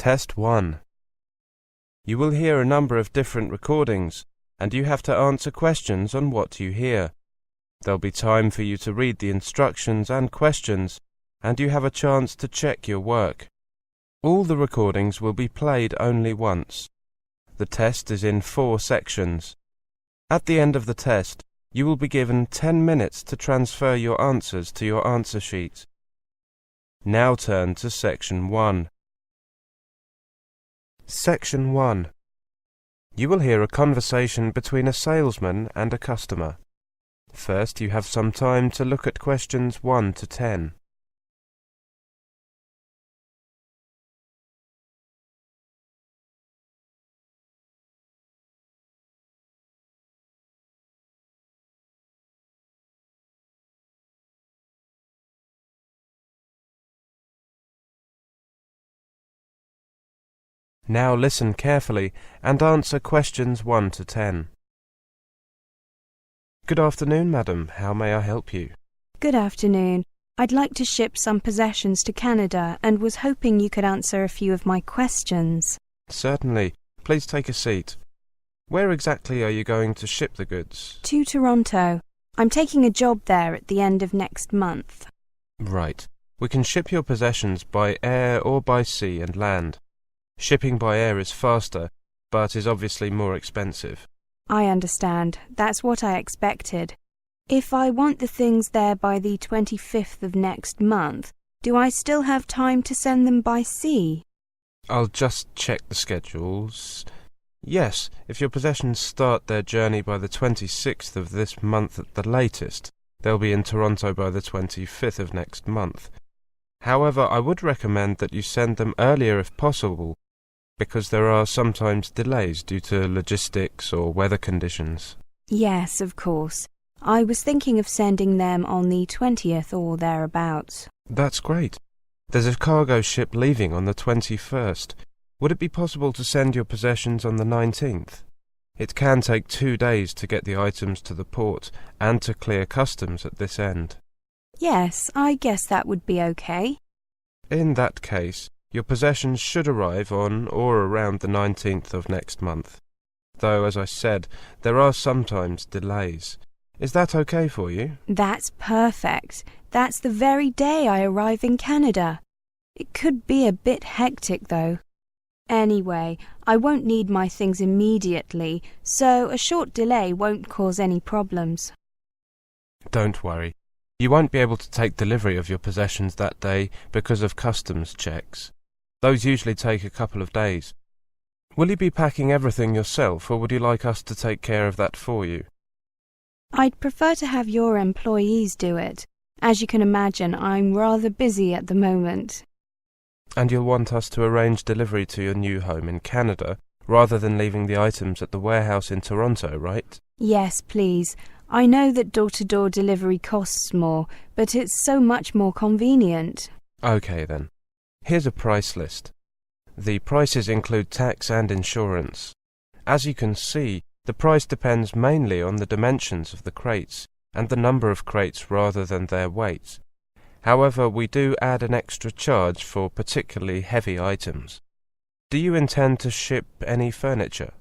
Test 1. You will hear a number of different recordings, and you have to answer questions on what you hear. There'll be time for you to read the instructions and questions, and you have a chance to check your work. All the recordings will be played only once. The test is in 4 sections. At the end of the test, you will be given 10 minutes to transfer your answers to your answer sheet. Now turn to Section 1. Section 1. You will hear a conversation between a salesman and a customer. First, you have some time to look at questions 1 to 10. Now listen carefully and answer questions 1 to 10. Good afternoon, madam. How may I help you? Good afternoon. I'd like to ship some possessions to Canada and was hoping you could answer a few of my questions. Certainly. Please take a seat. Where exactly are you going to ship the goods? To Toronto. I'm taking a job there at the end of next month. Right. We can ship your possessions by air or by sea and land. Shipping by air is faster, but is obviously more expensive. I understand. That's what I expected. If I want the things there by the 25th of next month, do I still have time to send them by sea? I'll just check the schedules. Yes, if your possessions start their journey by the 26th of this month at the latest, they'll be in Toronto by the 25th of next month. However, I would recommend that you send them earlier if possible, because there are sometimes delays due to logistics or weather conditions. Yes, of course. I was thinking of sending them on the 20th or thereabouts. That's great. There's a cargo ship leaving on the 21st. Would it be possible to send your possessions on the 19th? It can take 2 days to get the items to the port and to clear customs at this end. Yes, I guess that would be okay. In that case, your possessions should arrive on or around the 19th of next month. Though, as I said, there are sometimes delays. Is that okay for you? That's perfect. That's the very day I arrive in Canada. It could be a bit hectic, though. Anyway, I won't need my things immediately, so a short delay won't cause any problems. Don't worry. You won't be able to take delivery of your possessions that day because of customs checks. Those usually take a couple of days. Will you be packing everything yourself, or would you like us to take care of that for you? I'd prefer to have your employees do it. As you can imagine, I'm rather busy at the moment. And you'll want us to arrange delivery to your new home in Canada, rather than leaving the items at the warehouse in Toronto, right? Yes, please. I know that door-to-door delivery costs more, but it's so much more convenient. Okay then. Here's a price list. The prices include tax and insurance. As you can see, the price depends mainly on the dimensions of the crates and the number of crates rather than their weight. However, we do add an extra charge for particularly heavy items. Do you intend to ship any furniture?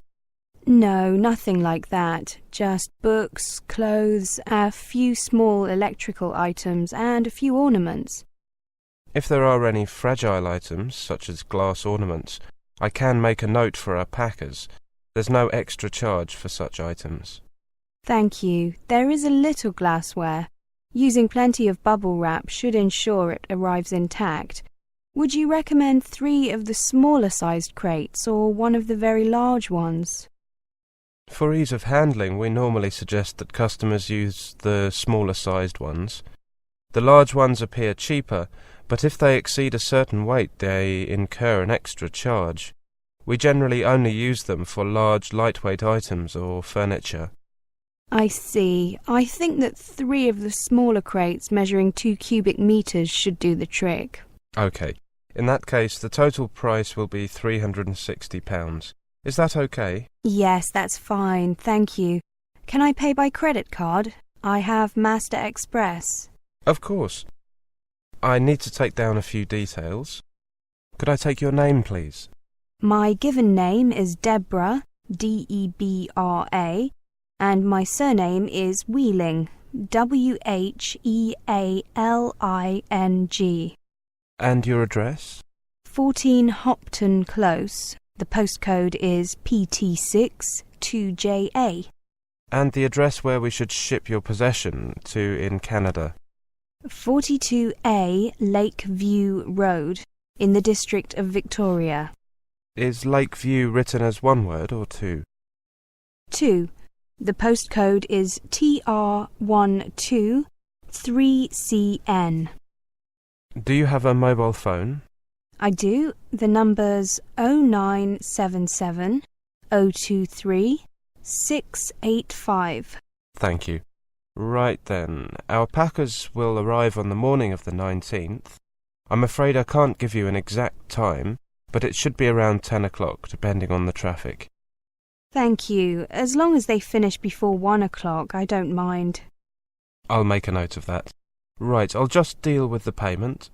No, nothing like that. Just books, clothes, a few small electrical items and a few ornaments. If there are any fragile items, such as glass ornaments, I can make a note for our packers. There's no extra charge for such items. Thank you. There is a little glassware. Using plenty of bubble wrap should ensure it arrives intact. Would you recommend 3 of the smaller-sized crates or one of the very large ones? For ease of handling, we normally suggest that customers use the smaller-sized ones. The large ones appear cheaper, but if they exceed a certain weight, they incur an extra charge. We generally only use them for large, lightweight items or furniture. I see. I think that 3 of the smaller crates measuring 2 cubic meters should do the trick. Okay. In that case, the total price will be £360. Is that okay? Yes, that's fine. Thank you. Can I pay by credit card? I have Master Express. Of course. I need to take down a few details. Could I take your name, please? My given name is Deborah, Debra, and my surname is Wheeling, Whealing. And your address? 14 Hopton Close. The postcode is PT6 2JA. And the address where we should ship your possession to in Canada? 42A Lakeview Road, in the District of Victoria. Is Lakeview written as one word or two? 2. The postcode is TR123CN. Do you have a mobile phone? I do. The number's 0977 023 685. Thank you. Right then, our packers will arrive on the morning of the 19th. I'm afraid I can't give you an exact time, but it should be around 10 o'clock, depending on the traffic. Thank you. As long as they finish before 1 o'clock, I don't mind. I'll make a note of that. Right, I'll just deal with the payment.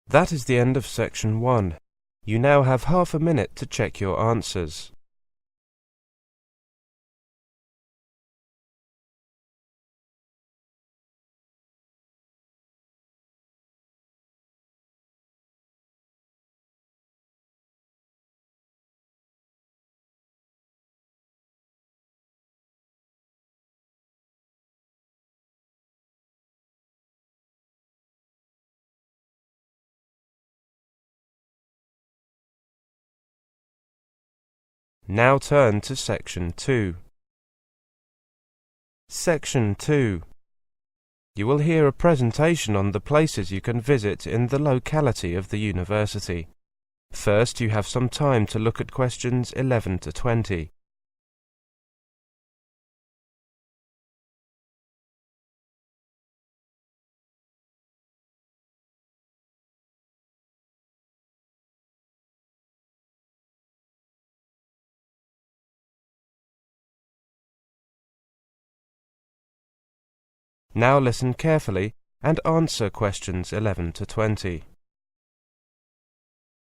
That is the end of section 1. You now have half a minute to check your answers. Now turn to section 2. Section 2. You will hear a presentation on the places you can visit in the locality of the university. First, you have some time to look at questions 11 to 20. Now listen carefully and answer questions 11 to 20.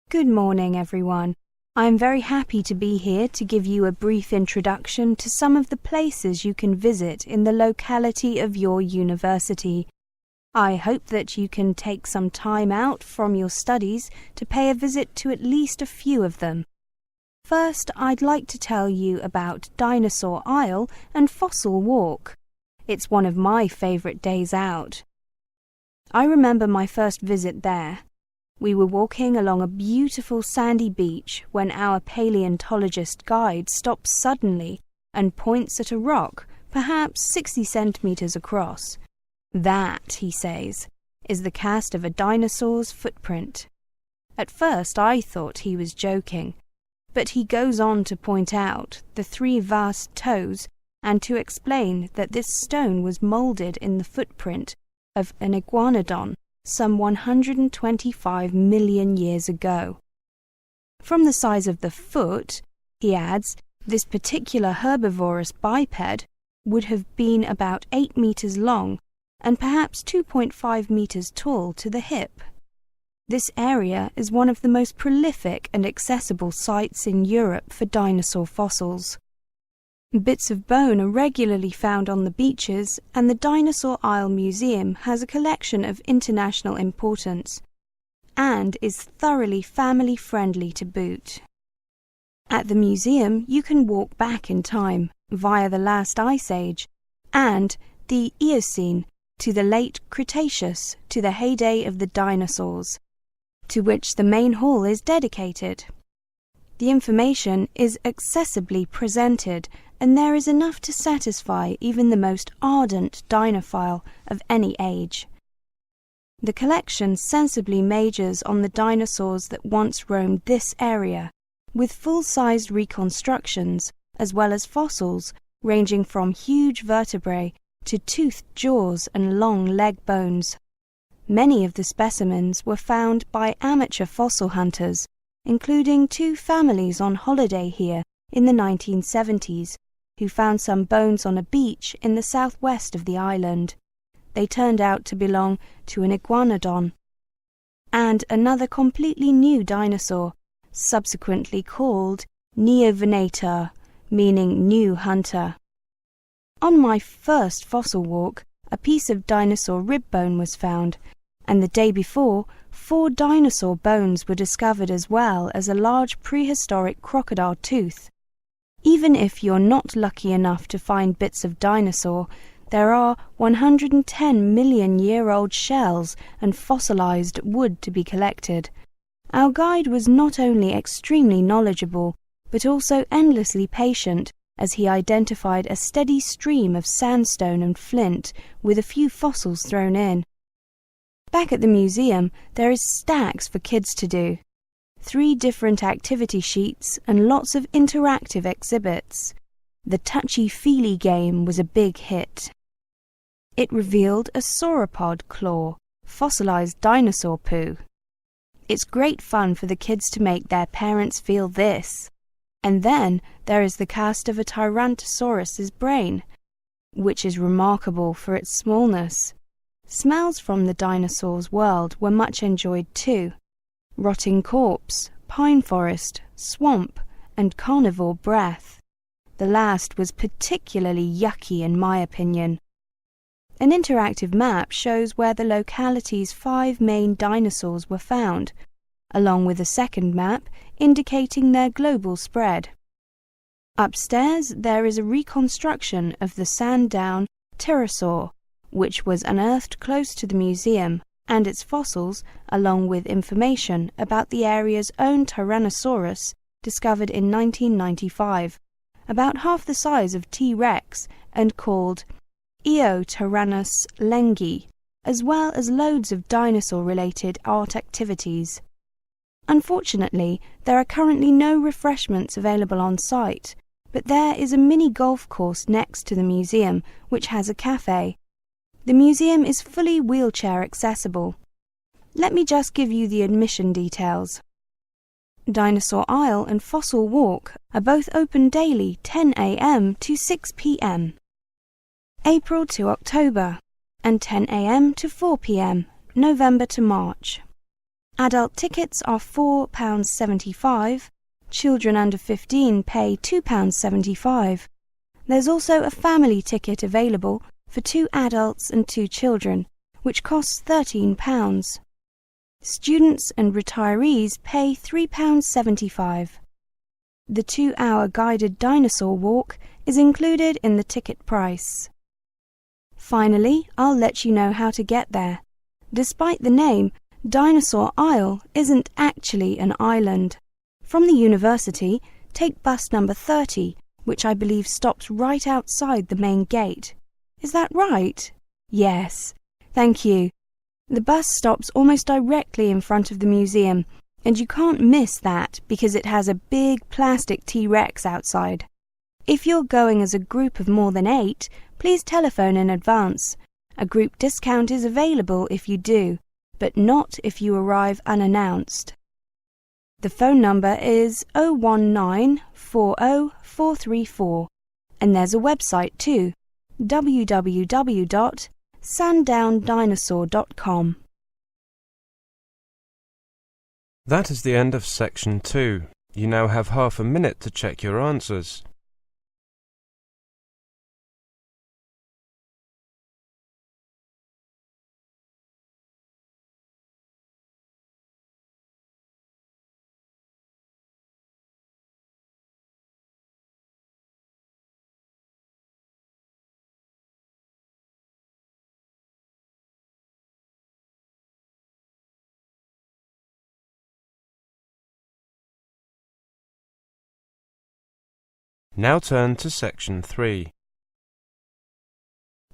Good morning, everyone. I am very happy to be here to give you a brief introduction to some of the places you can visit in the locality of your university. I hope that you can take some time out from your studies to pay a visit to at least a few of them. First, I'd like to tell you about Dinosaur Isle and Fossil Walk. It's one of my favourite days out. I remember my first visit there. We were walking along a beautiful sandy beach when our paleontologist guide stops suddenly and points at a rock, perhaps 60 centimetres across. That, he says, is the cast of a dinosaur's footprint. At first I thought he was joking, but he goes on to point out the 3 vast toes and to explain that this stone was moulded in the footprint of an iguanodon some 125 million years ago. From the size of the foot, he adds, this particular herbivorous biped would have been about 8 meters long and perhaps 2.5 meters tall to the hip. This area is one of the most prolific and accessible sites in Europe for dinosaur fossils. Bits of bone are regularly found on the beaches, and the Dinosaur Isle Museum has a collection of international importance and is thoroughly family-friendly to boot. At the museum, you can walk back in time via the last ice age and the Eocene to the late Cretaceous to the heyday of the dinosaurs, to which the main hall is dedicated. The information is accessibly presented, and there is enough to satisfy even the most ardent dinophile of any age. The collection sensibly majors on the dinosaurs that once roamed this area, with full-sized reconstructions as well as fossils ranging from huge vertebrae to toothed jaws and long leg bones. Many of the specimens were found by amateur fossil hunters, including 2 families on holiday here in the 1970s, who found some bones on a beach in the southwest of the island. They turned out to belong to an iguanodon. And another completely new dinosaur, subsequently called neovenator, meaning new hunter. On my first fossil walk, a piece of dinosaur rib bone was found, and the day before, 4 dinosaur bones were discovered as well as a large prehistoric crocodile tooth. Even if you're not lucky enough to find bits of dinosaur, there are 110-million-year-old shells and fossilized wood to be collected. Our guide was not only extremely knowledgeable, but also endlessly patient, as he identified a steady stream of sandstone and flint with a few fossils thrown in. Back at the museum, there is stacks for kids to do. 3 different activity sheets and lots of interactive exhibits. The touchy-feely game was a big hit. It revealed a sauropod claw, fossilized dinosaur poo. It's great fun for the kids to make their parents feel this. And then there is the cast of a Tyrannosaurus's brain, which is remarkable for its smallness. Smells from the dinosaurs' world were much enjoyed too. Rotting corpse, pine forest, swamp, and carnivore breath. The last was particularly yucky in my opinion. An interactive map shows where the locality's 5 main dinosaurs were found, along with a second map indicating their global spread. Upstairs there is a reconstruction of the Sandown pterosaur, which was unearthed close to the museum, and its fossils, along with information about the area's own Tyrannosaurus, discovered in 1995, about half the size of T-Rex and called Eotyrannus lengi, as well as loads of dinosaur-related art activities. Unfortunately, there are currently no refreshments available on site, but there is a mini golf course next to the museum which has a cafe. The museum is fully wheelchair accessible. Let me just give you the admission details. Dinosaur Aisle and Fossil Walk are both open daily 10 a.m. to 6 p.m. April to October, and 10 a.m. to 4 p.m. November to March. Adult tickets are £4.75. Children under 15 pay £2.75. There's also a family ticket available for 2 adults and 2 children, which costs £13. Students and retirees pay £3.75. The 2-hour guided dinosaur walk is included in the ticket price. Finally, I'll let you know how to get there. Despite the name, Dinosaur Isle isn't actually an island. From the university, take bus number 30, which I believe stops right outside the main gate. Is that right? Yes. Thank you. The bus stops almost directly in front of the museum, and you can't miss that because it has a big plastic T-Rex outside. If you're going as a group of more than 8, please telephone in advance. A group discount is available if you do, but not if you arrive unannounced. The phone number is 01940 and there's a website too, www.sandowndinosaur.com. That is the end of section 2. You now have half a minute to check your answers. Now turn to section 3.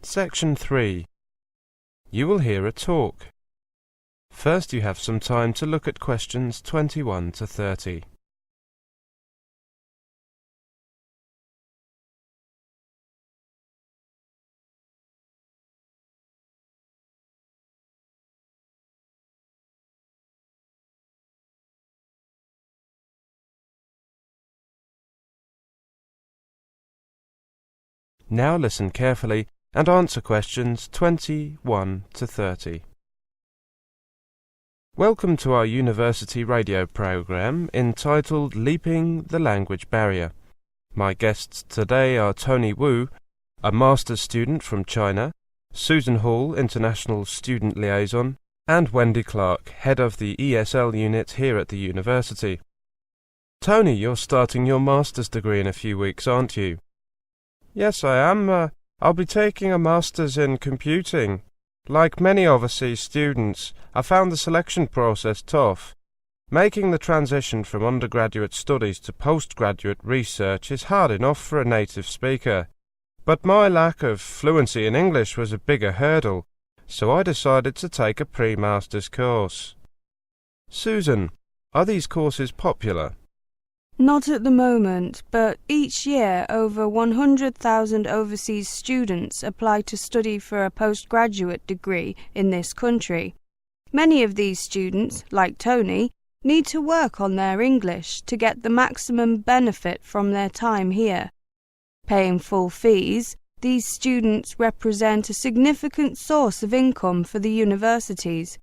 Section 3. You will hear a talk. First you have some time to look at questions 21 to 30. Now listen carefully and answer questions 21 to 30. Welcome to our university radio program entitled Leaping the Language Barrier. My guests today are Tony Wu, a master's student from China, Susan Hall, International Student Liaison, and Wendy Clark, head of the ESL unit here at the university. Tony, you're starting your master's degree in a few weeks, aren't you? Yes, I am. I'll be taking a master's in computing. Like many overseas students, I found the selection process tough. Making the transition from undergraduate studies to postgraduate research is hard enough for a native speaker. But my lack of fluency in English was a bigger hurdle, so I decided to take a pre-master's course. Susan, are these courses popular? Not at the moment, but each year over 100,000 overseas students apply to study for a postgraduate degree in this country. Many of these students, like Tony, need to work on their English to get the maximum benefit from their time here. Paying full fees, these students represent a significant source of income for the universities.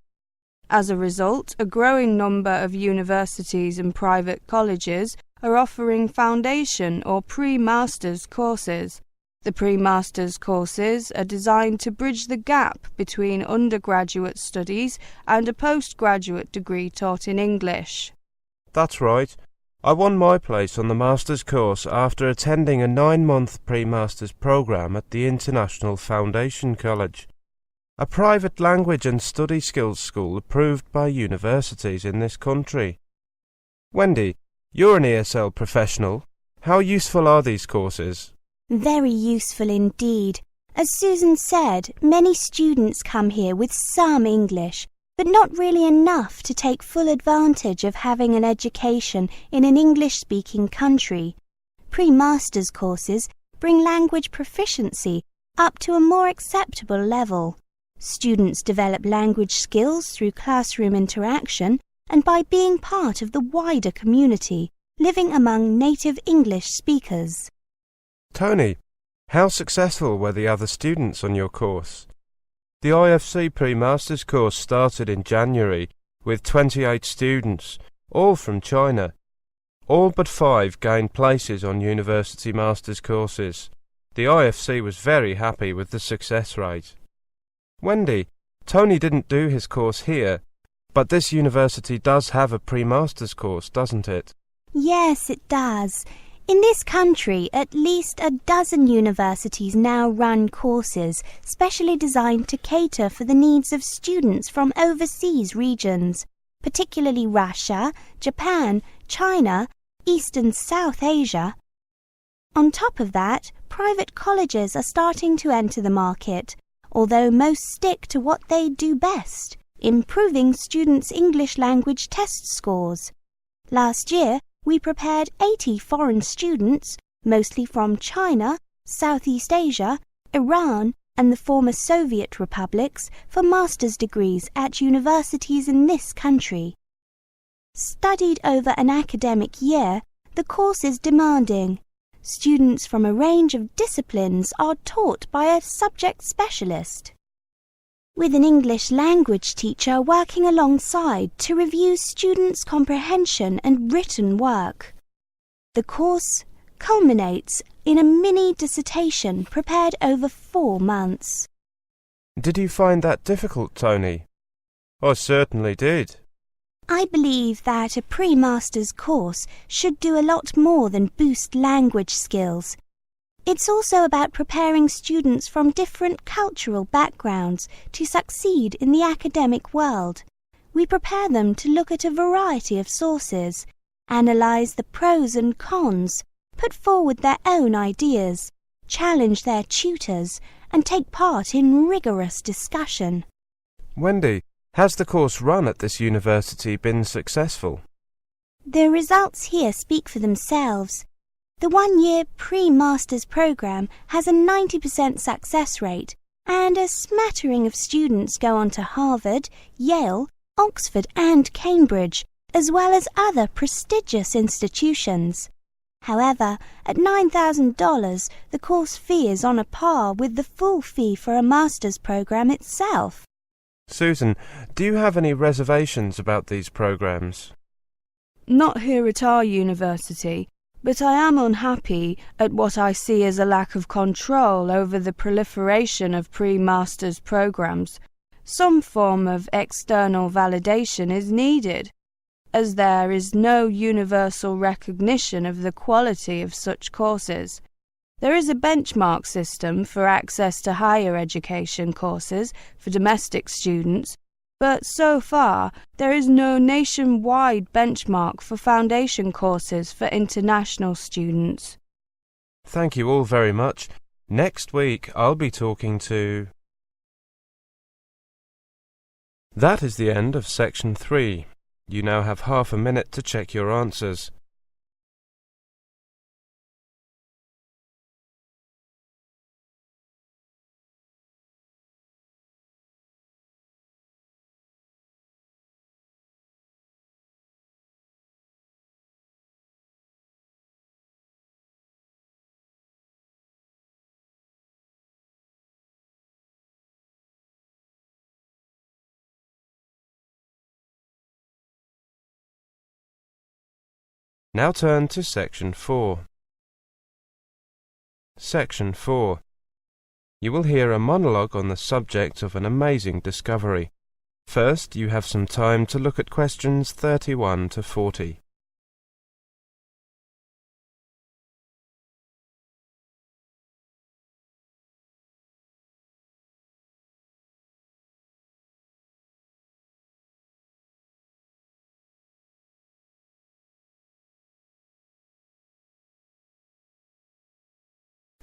As a result, a growing number of universities and private colleges are offering foundation or pre-master's courses. The pre-master's courses are designed to bridge the gap between undergraduate studies and a postgraduate degree taught in English. That's right. I won my place on the master's course after attending a 9-month pre-master's program at the International Foundation College, a private language and study skills school approved by universities in this country. Wendy, you're an ESL professional. How useful are these courses? Very useful indeed. As Susan said, many students come here with some English, but not really enough to take full advantage of having an education in an English-speaking country. Pre-master's courses bring language proficiency up to a more acceptable level. Students develop language skills through classroom interaction and by being part of the wider community, living among native English speakers. Tony, how successful were the other students on your course? The IFC pre-master's course started in January with 28 students, all from China. All but 5 gained places on university master's courses. The IFC was very happy with the success rate. Wendy, Tony didn't do his course here, but this university does have a pre-master's course, doesn't it? Yes, it does. In this country, at least a dozen universities now run courses specially designed to cater for the needs of students from overseas regions, particularly Russia, Japan, China, East and South Asia. On top of that, private colleges are starting to enter the market, although most stick to what they do best, improving students' English language test scores. Last year, we prepared 80 foreign students, mostly from China, Southeast Asia, Iran, and the former Soviet republics, for master's degrees at universities in this country. Studied over an academic year, the course is demanding. Students from a range of disciplines are taught by a subject specialist, with an English language teacher working alongside to review students' comprehension and written work. The course culminates in a mini dissertation prepared over 4 months. Did you find that difficult, Tony? I certainly did. I believe that a pre-master's course should do a lot more than boost language skills. It's also about preparing students from different cultural backgrounds to succeed in the academic world. We prepare them to look at a variety of sources, analyse the pros and cons, put forward their own ideas, challenge their tutors, and take part in rigorous discussion. Wendy, has the course run at this university been successful? The results here speak for themselves. The one-year pre-master's program has a 90% success rate, and a smattering of students go on to Harvard, Yale, Oxford and Cambridge, as well as other prestigious institutions. However, at $9,000, the course fee is on a par with the full fee for a master's program itself. Susan, do you have any reservations about these programs? Not here at our university, but I am unhappy at what I see as a lack of control over the proliferation of pre-master's programs. Some form of external validation is needed, as there is no universal recognition of the quality of such courses. There is a benchmark system for access to higher education courses for domestic students, but so far there is no nationwide benchmark for foundation courses for international students. Thank you all very much. Next week I'll be talking to... That is the end of section 3. You now have half a minute to check your answers. Now turn to section 4. Section 4. You will hear a monologue on the subject of an amazing discovery. First, you have some time to look at questions 31 to 40.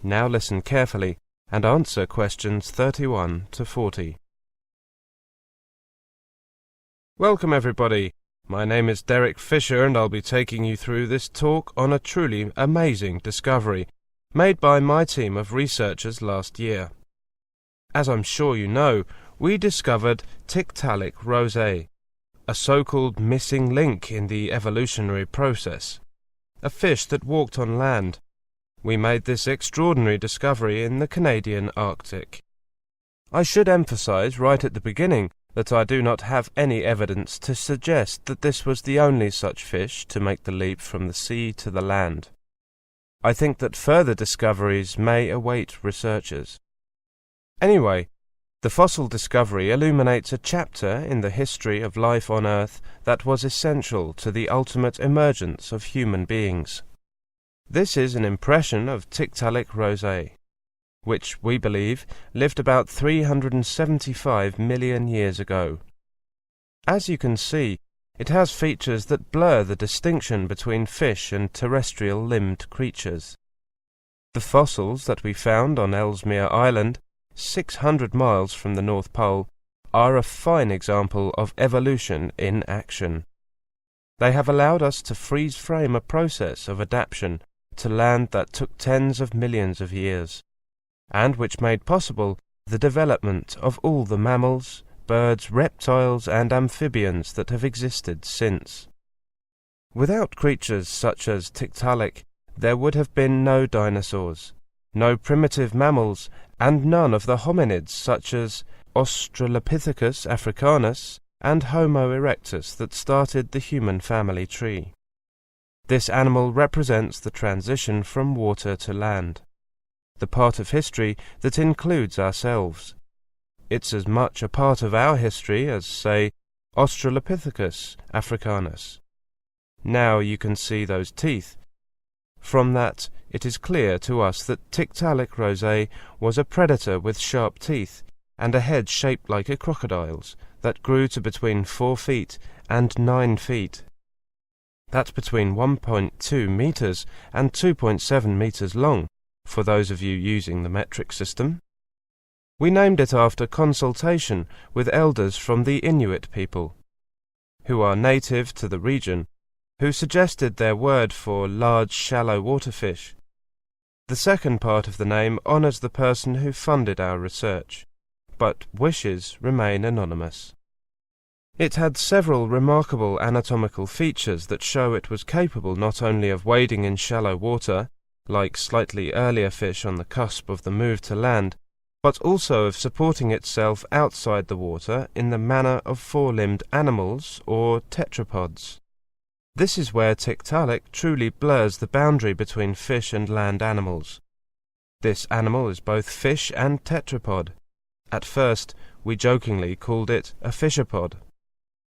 Now listen carefully and answer questions 31 to 40. Welcome everybody. My name is Derek Fisher and I'll be taking you through this talk on a truly amazing discovery made by my team of researchers last year. As I'm sure you know, we discovered Tiktaalik rosea, a so-called missing link in the evolutionary process, a fish that walked on land. We made this extraordinary discovery in the Canadian Arctic. I should emphasize right at the beginning that I do not have any evidence to suggest that this was the only such fish to make the leap from the sea to the land. I think that further discoveries may await researchers. Anyway, the fossil discovery illuminates a chapter in the history of life on Earth that was essential to the ultimate emergence of human beings. This is an impression of Tiktaalik rosea, which, we believe, lived about 375 million years ago. As you can see, it has features that blur the distinction between fish and terrestrial limbed creatures. The fossils that we found on Ellesmere Island, 600 miles from the North Pole, are a fine example of evolution in action. They have allowed us to freeze-frame a process of adaptation to land that took tens of millions of years, and which made possible the development of all the mammals, birds, reptiles, and amphibians that have existed since. Without creatures such as Tiktaalik, there would have been no dinosaurs, no primitive mammals, and none of the hominids such as Australopithecus africanus and Homo erectus that started the human family tree. This animal represents the transition from water to land, the part of history that includes ourselves. It's as much a part of our history as, say, Australopithecus africanus. Now you can see those teeth. From that, it is clear to us that Tiktaalik rosea was a predator with sharp teeth and a head shaped like a crocodile's that grew to between 4 feet and 9 feet. That's between 1.2 meters and 2.7 meters long, for those of you using the metric system. We named it after consultation with elders from the Inuit people, who are native to the region, who suggested their word for large shallow water fish. The second part of the name honours the person who funded our research, but wishes remain anonymous. It had several remarkable anatomical features that show it was capable not only of wading in shallow water, like slightly earlier fish on the cusp of the move to land, but also of supporting itself outside the water in the manner of four-limbed animals or tetrapods. This is where Tiktaalik truly blurs the boundary between fish and land animals. This animal is both fish and tetrapod. At first, we jokingly called it a fishapod.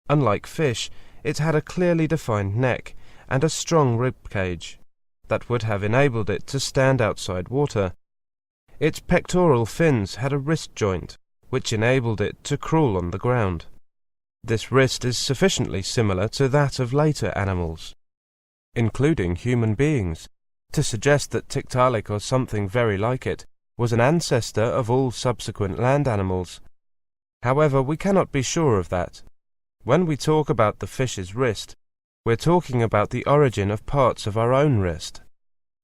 Unlike fish, it had a clearly defined neck and a strong rib cage that would have enabled it to stand outside water. Its pectoral fins had a wrist joint, which enabled it to crawl on the ground. This wrist is sufficiently similar to that of later animals, including human beings, to suggest that Tiktaalik or something very like it was an ancestor of all subsequent land animals. However, we cannot be sure of that. When we talk about the fish's wrist, we're talking about the origin of parts of our own wrist.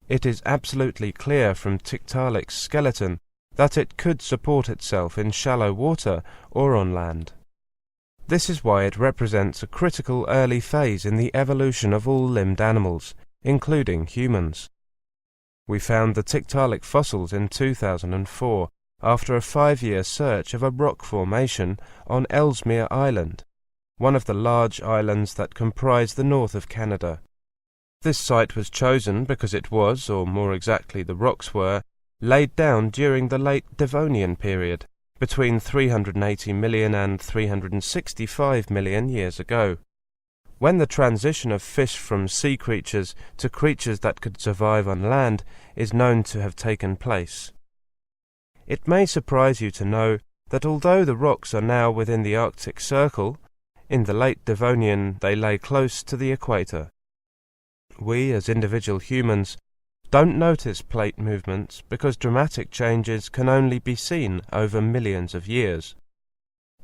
It is absolutely clear from Tiktaalik's skeleton that it could support itself in shallow water or on land. This is why it represents a critical early phase in the evolution of all limbed animals, including humans. We found the Tiktaalik fossils in 2004 after a 5-year search of a rock formation on Ellesmere Island, one of the large islands that comprise the north of Canada. This site was chosen because it was, or more exactly the rocks were, laid down during the late Devonian period, between 380 million and 365 million years ago, when the transition of fish from sea creatures to creatures that could survive on land is known to have taken place. It may surprise you to know that although the rocks are now within the Arctic Circle, in the late Devonian they lay close to the equator. We, as individual humans, don't notice plate movements because dramatic changes can only be seen over millions of years.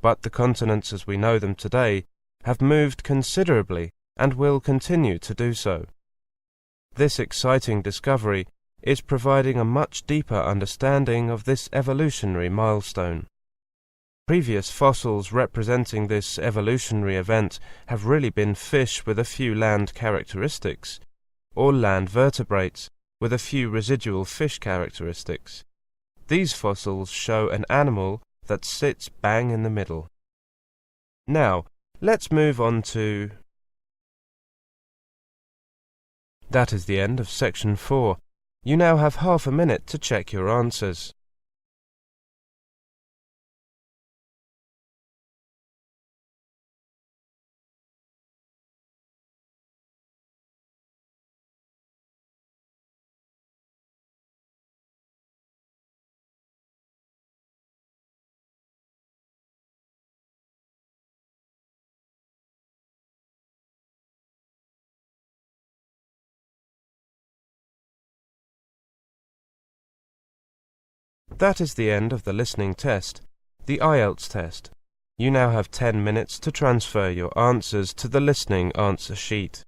But the continents as we know them today have moved considerably and will continue to do so. This exciting discovery is providing a much deeper understanding of this evolutionary milestone. Previous fossils representing this evolutionary event have really been fish with a few land characteristics, or land vertebrates with a few residual fish characteristics. These fossils show an animal that sits bang in the middle. Now, let's move on to... That is the end of section 4. You now have half a minute to check your answers. That is the end of the listening test, the Ielts test. You now have 10 minutes to transfer your answers to the listening answer sheet.